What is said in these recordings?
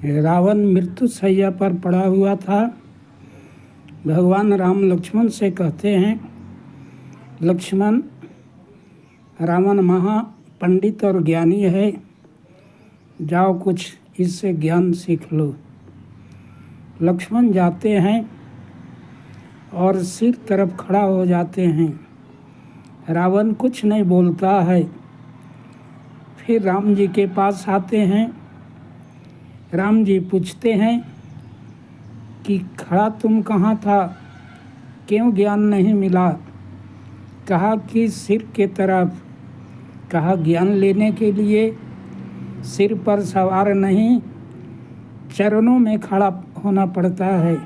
रावण मृत्यु शैया पर पड़ा हुआ था। भगवान राम लक्ष्मण से कहते हैं, लक्ष्मण, रावण महापंडित और ज्ञानी है, जाओ कुछ इससे ज्ञान सीख लो। लक्ष्मण जाते हैं और सिर तरफ खड़ा हो जाते हैं। रावण कुछ नहीं बोलता है। फिर राम जी के पास आते हैं। राम जी पूछते हैं कि खड़ा तुम कहाँ था, क्यों ज्ञान नहीं मिला? कहा कि सिर के तरफ। कहा ज्ञान लेने के लिए सिर पर सवार नहीं, चरणों में खड़ा होना पड़ता है।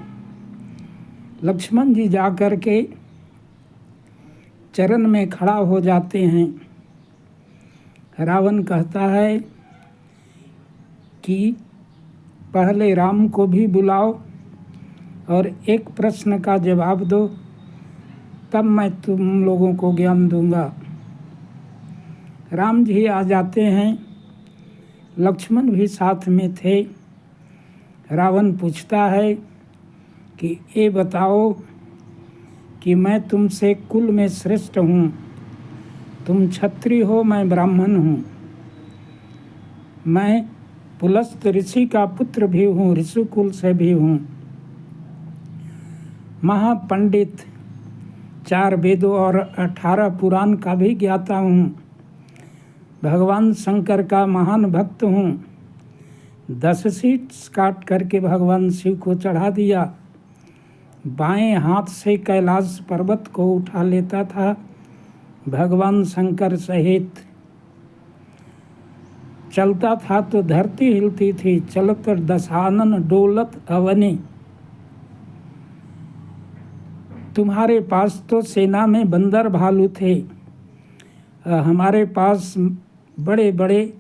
लक्ष्मण जी जा कर के चरण में खड़ा हो जाते हैं। रावण कहता है कि पहले राम को भी बुलाओ और एक प्रश्न का जवाब दो, तब मैं तुम लोगों को ज्ञान दूंगा। राम जी आ जाते हैं, लक्ष्मण भी साथ में थे। रावण पूछता है कि ये बताओ कि मैं तुमसे कुल में श्रेष्ठ हूँ, तुम क्षत्रिय हो, मैं ब्राह्मण हूँ। मैं पुलस्त ऋषि का पुत्र भी हूँ, ऋषिकुल से भी हूँ। महापंडित, 4 वेदों और 18 पुराण का भी ज्ञाता हूँ। भगवान शंकर का महान भक्त हूँ। 10 शीश काट करके भगवान शिव को चढ़ा दिया। बाएं हाथ से कैलाश पर्वत को उठा लेता था भगवान शंकर सहित। चलता था तो धरती हिलती थी, चलत दशानन डोलत अवनी। तुम्हारे पास तो सेना में बंदर भालू थे, हमारे पास बड़े बड़े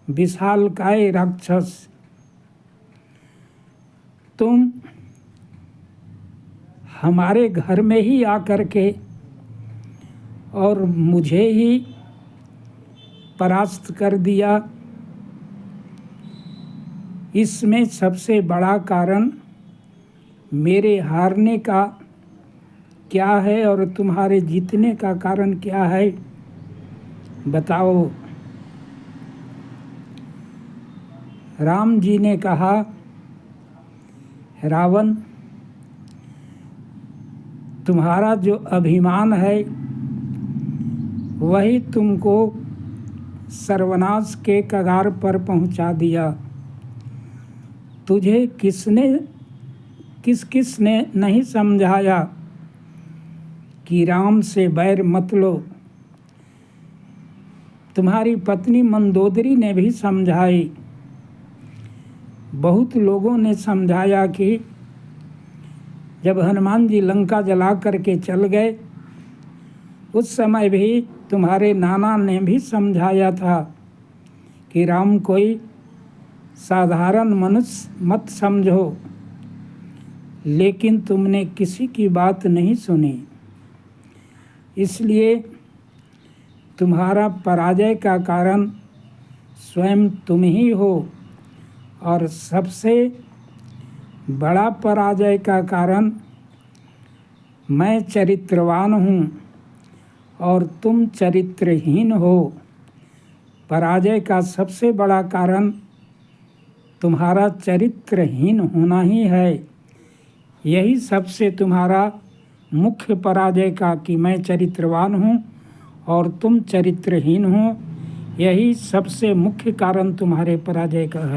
विशालकाय राक्षस। तुम हमारे घर में ही आकर के और मुझे ही परास्त कर दिया। इसमें सबसे बड़ा कारण मेरे हारने का क्या है और तुम्हारे जीतने का कारण क्या है, बताओ। राम जी ने कहा, रावण, तुम्हारा जो अभिमान है वही तुमको सर्वनाश के कगार पर पहुंचा दिया। तुझे किस ने नहीं समझाया कि राम से बैर मत लो। तुम्हारी पत्नी मंदोदरी ने भी समझाई। बहुत लोगों ने समझाया कि जब हनुमान जी लंका जला करके चल गए, उस समय भी तुम्हारे नाना ने भी समझाया था कि राम कोई साधारण मनुष्य मत समझो, लेकिन तुमने किसी की बात नहीं सुनी। इसलिए तुम्हारा पराजय का कारण स्वयं तुम ही हो, और सबसे बड़ा पराजय का कारण मैं चरित्रवान हूँ और तुम चरित्रहीन हो। पराजय का सबसे बड़ा कारण तुम्हारा चरित्रहीन होना ही है। यही सबसे तुम्हारा मुख्य पराजय का कि मैं चरित्रवान हूँ और तुम चरित्रहीन हो, यही सबसे मुख्य कारण तुम्हारे पराजय का है।